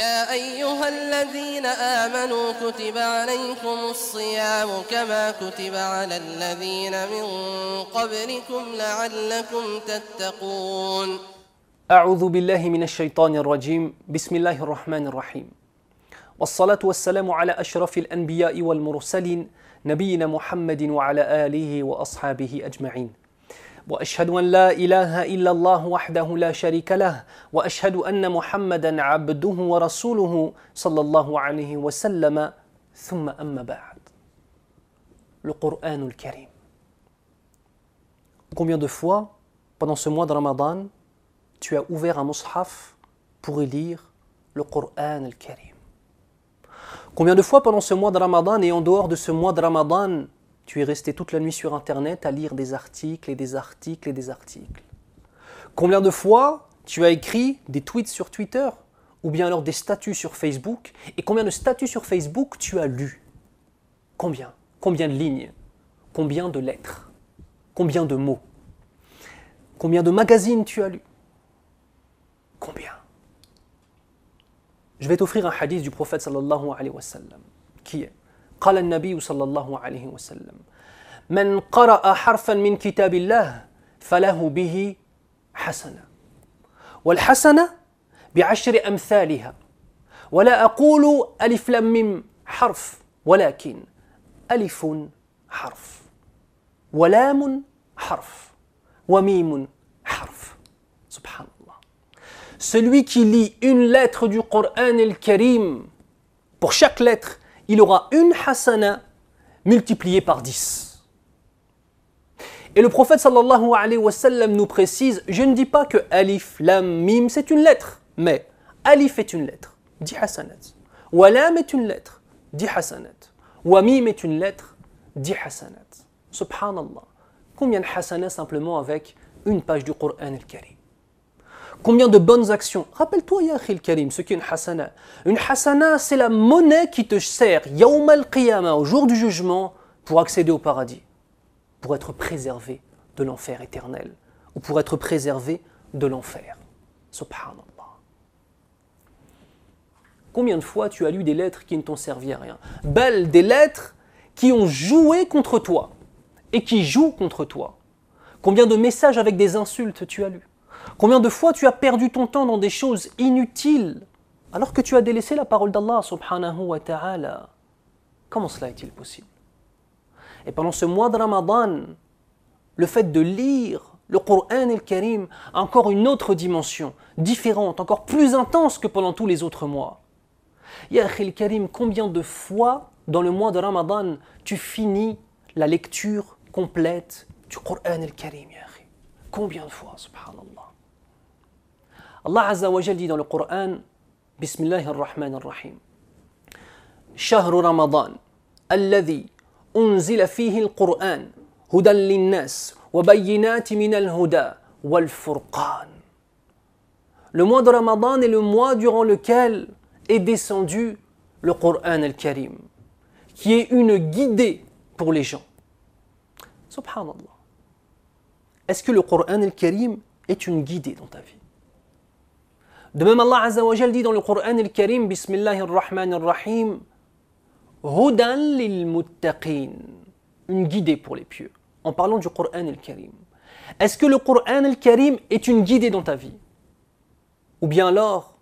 يا أيها الذين آمنوا كتب عليكم الصيام كما كتب على الذين من قبلكم لعلكم تتقون. أعوذ بالله من الشيطان الرجيم. بسم الله الرحمن الرحيم. والصلاة والسلام على أشرف الأنبياء والمرسلين نبينا محمد وعلى آله وأصحابه أجمعين. وأشهد أن لا إله إلا الله وحده لا شريك له وأشهد أن محمدا عبده ورسوله صلى الله عليه وسلم ثم أما بعد. Le Coran al-Karim. Combien de fois, pendant ce mois de Ramadan, tu as ouvert un mushaf pour y lire le Coran al-Karim? Combien de fois pendant ce mois de Ramadan et en dehors de ce mois de Ramadan, tu es resté toute la nuit sur Internet à lire des articles et des articles et des articles? Combien de fois tu as écrit des tweets sur Twitter ou bien alors des statuts sur Facebook? Et combien de statuts sur Facebook tu as lus? Combien? Combien de lignes? Combien de lettres? Combien de mots? Combien de magazines tu as lus? Combien? Je vais t'offrir un hadith du prophète sallallahu alayhi wa sallam qui est قال النبي صلى الله عليه وسلم من قرأ حرفا من كتاب الله فله به حسنة والحسنة بعشر أمثالها ولا أقول ألف لام ميم حرف ولكن ألف حرف ولام حرف وميم حرف. سبحان الله. Celui qui lit une lettre du Coran al-Karim, pour chaque lettre il aura une hasana multipliée par 10. Et le prophète sallallahu alayhi wa sallam nous précise, je ne dis pas que alif, lam, mim c'est une lettre, mais alif est une lettre, 10 hasanat. Wa lam est une lettre, 10 hasanat. Wa mim est une lettre, 10 hasanat. Subhanallah. Combien de hasanat simplement avec une page du Coran al-Karim? Combien de bonnes actions? Rappelle-toi, ya Akhil Karim, ce qu'est une hasana. Une hasana, c'est la monnaie qui te sert, yawm al-qiyamah, au jour du jugement, pour accéder au paradis, pour être préservé de l'enfer éternel, ou pour être préservé de l'enfer. Subhanallah. Combien de fois tu as lu des lettres qui ne t'ont servi à rien? Belles, des lettres qui ont joué contre toi, et qui jouent contre toi. Combien de messages avec des insultes tu as lus? Combien de fois tu as perdu ton temps dans des choses inutiles alors que tu as délaissé la parole d'Allah subhanahu wa ta'ala? Comment cela est-il possible? Et pendant ce mois de Ramadan, le fait de lire le Coran al-Karim a encore une autre dimension, différente, encore plus intense que pendant tous les autres mois. Ya Akhil Karim, combien de fois dans le mois de Ramadan tu finis la lecture complète du Coran al-Karim, ya Akhi? Combien de fois, subhanallah? Allah Azza wa Jal dit dans le Coran, Bismillah ar-Rahman ar-Rahim, شهر رمضان الذي أنزل فيه القرآن هدى للناس وبينات من الهدى والفرقان. Le mois de Ramadan est le mois durant lequel est descendu le Coran al-Karim, qui est une guidée pour les gens. Subhanallah. Est-ce que le Coran al-Karim est une guidée dans ta vie? De même, Allah Azza wa Jal dit dans le Coran al-Karim, Bismillahir Rahmanir Rahim, Hudan lil muttaqin, une guidée pour les pieux, en parlant du Coran al-Karim. Est-ce que le Coran al-Karim est une guidée dans ta vie? Ou bien alors,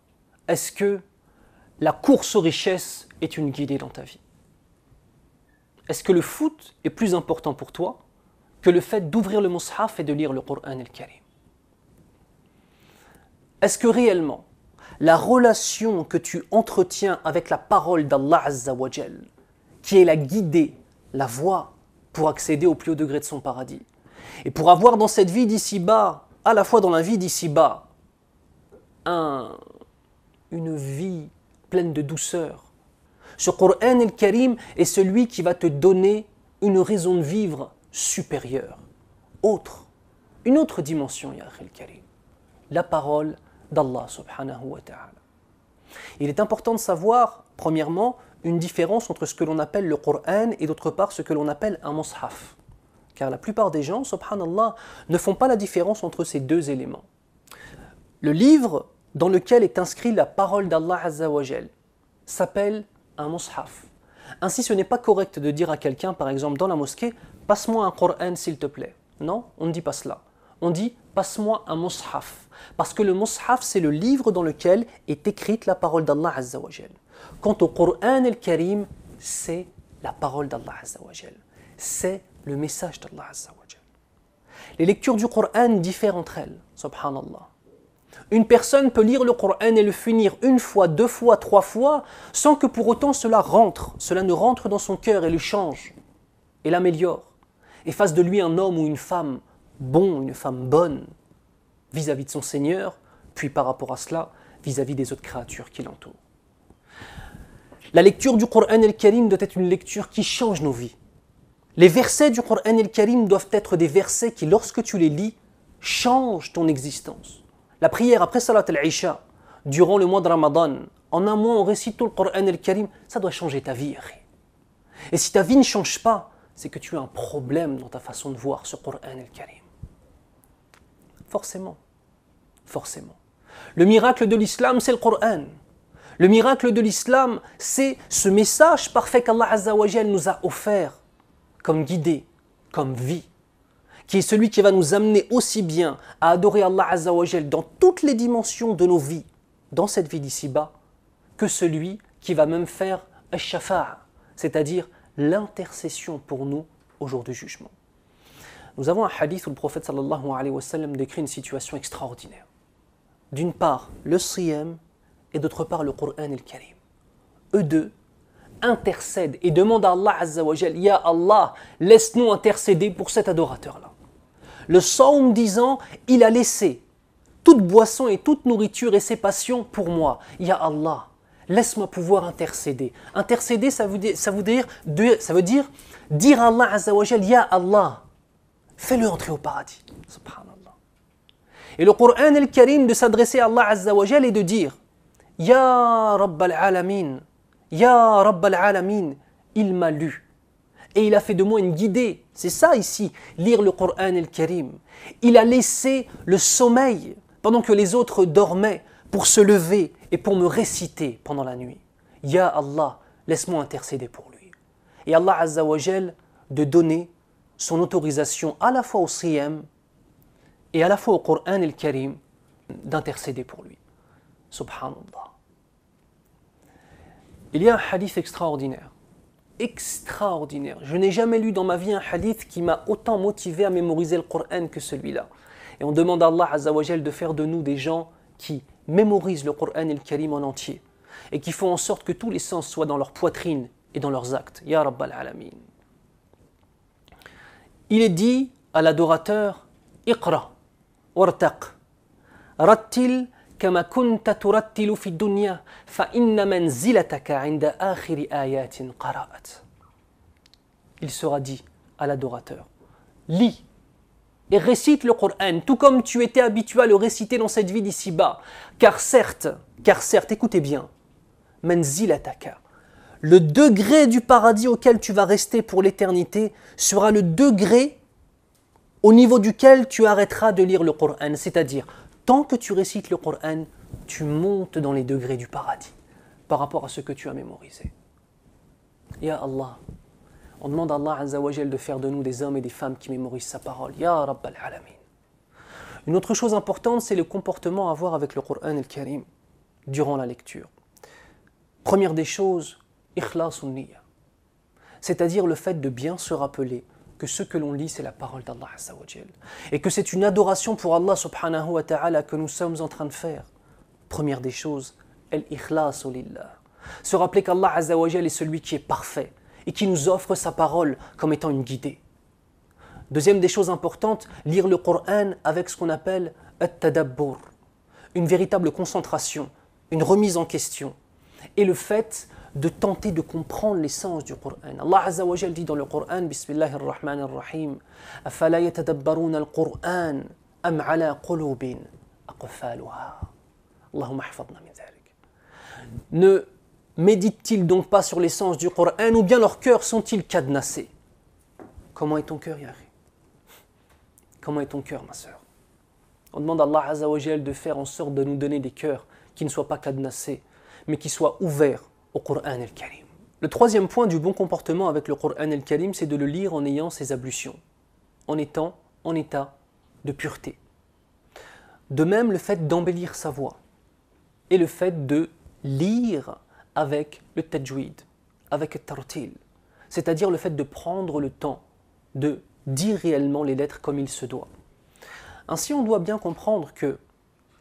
est-ce que la course aux richesses est une guidée dans ta vie? Est-ce que le foot est plus important pour toi que le fait d'ouvrir le mushaf et de lire le Coran al-Karim? Est-ce que réellement, la relation que tu entretiens avec la parole d'Allah Azza wa Jal, qui est la guidée, la voie pour accéder au plus haut degré de son paradis, et pour avoir dans cette vie d'ici-bas, à la fois dans la vie d'ici-bas, une vie pleine de douceur, ce Coran al-Karim est celui qui va te donner une raison de vivre supérieure, une autre dimension, ya Akhil Karim, la parole d'Allah subhanahu wa ta'ala. Il est important de savoir, premièrement, une différence entre ce que l'on appelle le Coran et d'autre part ce que l'on appelle un mushaf. Car la plupart des gens, subhanallah, ne font pas la différence entre ces deux éléments. Le livre dans lequel est inscrite la parole d'Allah Azza wa Jal s'appelle un mushaf. Ainsi, ce n'est pas correct de dire à quelqu'un, par exemple dans la mosquée, « Passe-moi un Coran s'il te plaît ». Non, on ne dit pas cela. On dit « Passe-moi un mushaf ». Parce que le mushaf, c'est le livre dans lequel est écrite la parole d'Allah Azza wa Jal. Quant au Coran al-Karim, c'est la parole d'Allah Azza wa Jal. C'est le message d'Allah Azza wa Jal. Les lectures du Coran diffèrent entre elles, subhanallah. Une personne peut lire le Coran et le finir une fois, deux fois, trois fois, sans que pour autant cela ne rentre dans son cœur et le change, et l'améliore, et fasse de lui un homme ou une femme bon, une femme bonne, vis-à-vis de son Seigneur, puis par rapport à cela, vis-à-vis des autres créatures qui l'entourent. La lecture du Coran al-Karim doit être une lecture qui change nos vies. Les versets du Coran al-Karim doivent être des versets qui, lorsque tu les lis, changent ton existence. La prière après Salat al-Isha, durant le mois de Ramadan, en un mois on récite tout le Coran al-Karim, ça doit changer ta vie. Et si ta vie ne change pas, c'est que tu as un problème dans ta façon de voir ce Coran al-Karim. Forcément. Forcément. Le miracle de l'islam, c'est le Coran. Le miracle de l'islam, c'est ce message parfait qu'Allah Azza wa Jal nous a offert comme guidée, comme vie, qui est celui qui va nous amener aussi bien à adorer Allah Azza wa Jal dans toutes les dimensions de nos vies, dans cette vie d'ici-bas, que celui qui va même faire al-shafa'a, c'est-à-dire l'intercession pour nous au jour du jugement. Nous avons un hadith où le prophète sallallahu alayhi wa sallam décrit une situation extraordinaire. D'une part, le siyam et d'autre part, le Coran al-Karim. Eux deux intercèdent et demandent à Allah Azza wa Jal, « Ya Allah, laisse-nous intercéder pour cet adorateur-là. » Le saum disant, il a laissé toute boisson et toute nourriture et ses passions pour moi. « Ya Allah, laisse-moi pouvoir intercéder. » Intercéder, ça veut dire dire à Allah Azza wa Jal, « Ya Allah, fais-le entrer au paradis. » Subhanallah. Et le Coran al-Karim de s'adresser à Allah Azza wa Jal et de dire, « Ya Rabbal Alamin, Ya Rabbal Alamin, il m'a lu. Et il a fait de moi une guidée. » C'est ça ici, lire le Coran al-Karim. Il a laissé le sommeil pendant que les autres dormaient pour se lever et pour me réciter pendant la nuit. « Ya Allah, laisse-moi intercéder pour lui. » Et Allah Azza wa Jal de donner son autorisation à la fois au siyam et à la fois au Coran al-Karim d'intercéder pour lui. Subhanallah. Il y a un hadith extraordinaire. Extraordinaire. Je n'ai jamais lu dans ma vie un hadith qui m'a autant motivé à mémoriser le Coran que celui-là. Et on demande à Allah Azza wa Jal de faire de nous des gens qui mémorisent le Coran al-Karim en entier et qui font en sorte que tous les sens soient dans leur poitrine et dans leurs actes. Ya Rabbal Alamin. Il est dit à l'adorateur, Iqra, wartaq, rattil kama kunta turattilu fi dunya, fa inna manzilataka inda akhiri ayatin qara'at. Il sera dit à l'adorateur, lis et récite le Coran, tout comme tu étais habitué à le réciter dans cette vie d'ici-bas. Car certes, écoutez bien, manzilataka, le degré du paradis auquel tu vas rester pour l'éternité sera le degré au niveau duquel tu arrêteras de lire le Coran. C'est-à-dire, tant que tu récites le Coran, tu montes dans les degrés du paradis par rapport à ce que tu as mémorisé. Ya Allah, on demande à Allah Azza wa Jal de faire de nous des hommes et des femmes qui mémorisent sa parole. Ya Rabbal Alamin. Une autre chose importante, c'est le comportement à avoir avec le Coran al-Karim durant la lecture. Première des choses, ikhlasun niyya, c'est-à-dire le fait de bien se rappeler que ce que l'on lit, c'est la parole d'Allah Azza wa Jal, et que c'est une adoration pour Allah subhanahu wa ta'ala que nous sommes en train de faire. Première des choses, al-ikhlasu lillah, se rappeler qu'Allah Azza wa Jal est celui qui est parfait et qui nous offre sa parole comme étant une guidée. Deuxième des choses importantes, lire le Coran avec ce qu'on appelle at-tadabbur, une véritable concentration, une remise en question, et le fait de tenter de comprendre l'essence du Coran. Allah Azza wa Jal dit dans le Coran, Bismillahir Rahmanir Rahim, Afala yatadabbaruna al-Qur'an am ala qulubin aqfaluha. Allahumma hafadna min dhalik. Ne méditent-ils donc pas sur l'essence du Coran ou bien leurs cœurs sont-ils cadenassés? Comment est ton cœur, Yahri? Comment est ton cœur, ma sœur? On demande à Allah Azza wa Jal de faire en sorte de nous donner des cœurs qui ne soient pas cadenassés, mais qui soient ouverts au Coran al-Karim. Le troisième point du bon comportement avec le Coran al-Karim, c'est de le lire en ayant ses ablutions, en étant en état de pureté. De même, le fait d'embellir sa voix et le fait de lire avec le tajwid, avec le tartil, c'est-à-dire le fait de prendre le temps de dire réellement les lettres comme il se doit. Ainsi, on doit bien comprendre que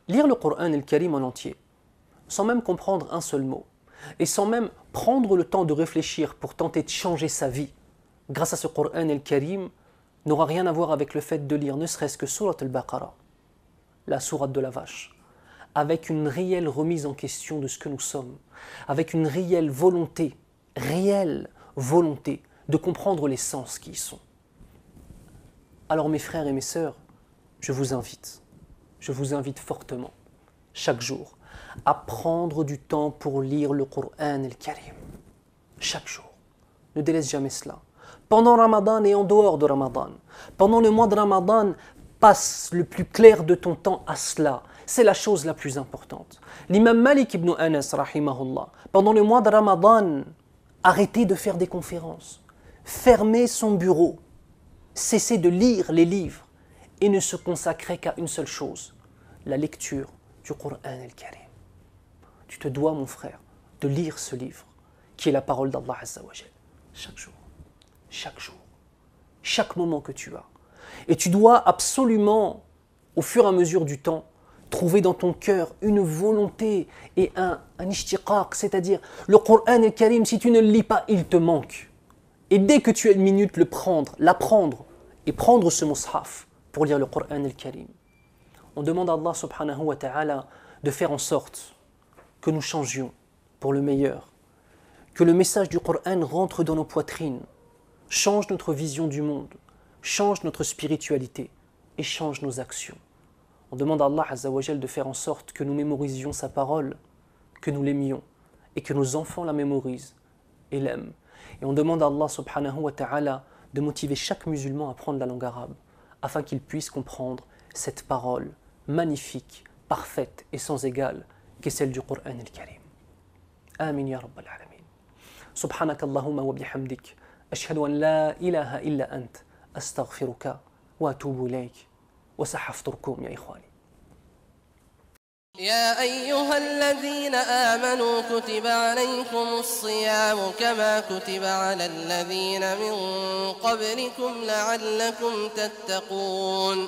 lire le Coran al-Karim en entier, sans même comprendre un seul mot, et sans même prendre le temps de réfléchir pour tenter de changer sa vie, grâce à ce Coran al-Karim, n'aura rien à voir avec le fait de lire ne serait-ce que Surat al-Baqarah, la sourate de la vache, avec une réelle remise en question de ce que nous sommes, avec une réelle volonté de comprendre les sens qui y sont. Alors mes frères et mes sœurs, je vous invite fortement, chaque jour, à prendre du temps pour lire le Coran al-Karim. Chaque jour. Ne délaisse jamais cela. Pendant Ramadan et en dehors de Ramadan. Pendant le mois de Ramadan, passe le plus clair de ton temps à cela. C'est la chose la plus importante. L'imam Malik ibn Anas, rahimahullah, pendant le mois de Ramadan, arrêtez de faire des conférences. Fermez son bureau. Cessez de lire les livres et ne se consacrez qu'à une seule chose, la lecture du Coran al-Karim. Tu te dois, mon frère, de lire ce livre, qui est la parole d'Allah Azza wa Jal, chaque jour, chaque moment que tu as. Et tu dois absolument, au fur et à mesure du temps, trouver dans ton cœur une volonté et un ishtiqaq, c'est-à-dire le Coran al-Karim, si tu ne le lis pas, il te manque. Et dès que tu as une minute, l'apprendre et prendre ce mushaf pour lire le Coran al-Karim. On demande à Allah subhanahu wa ta'ala de faire en sorte que nous changions pour le meilleur, que le message du Coran rentre dans nos poitrines, change notre vision du monde, change notre spiritualité et change nos actions. On demande à Allah Azza wa Jal de faire en sorte que nous mémorisions sa parole, que nous l'aimions et que nos enfants la mémorisent et l'aiment. Et on demande à Allah subhanahu wa ta'ala de motiver chaque musulman à apprendre la langue arabe afin qu'il puisse comprendre cette parole magnifique, parfaite et sans égale qu'est celle du Coran al-Karim. Amin ya Rabbal Alamin. Subhanak Allahumma wa bihamdik. Ashhadu an la ilaha illa ant. Astaghfiruka wa atubu ilayk. Wa sahafturkum ya ikhwani. يا أيها الذين آمنوا كتب عليكم الصيام كما كتب على الذين من قبلكم لعلكم تتقون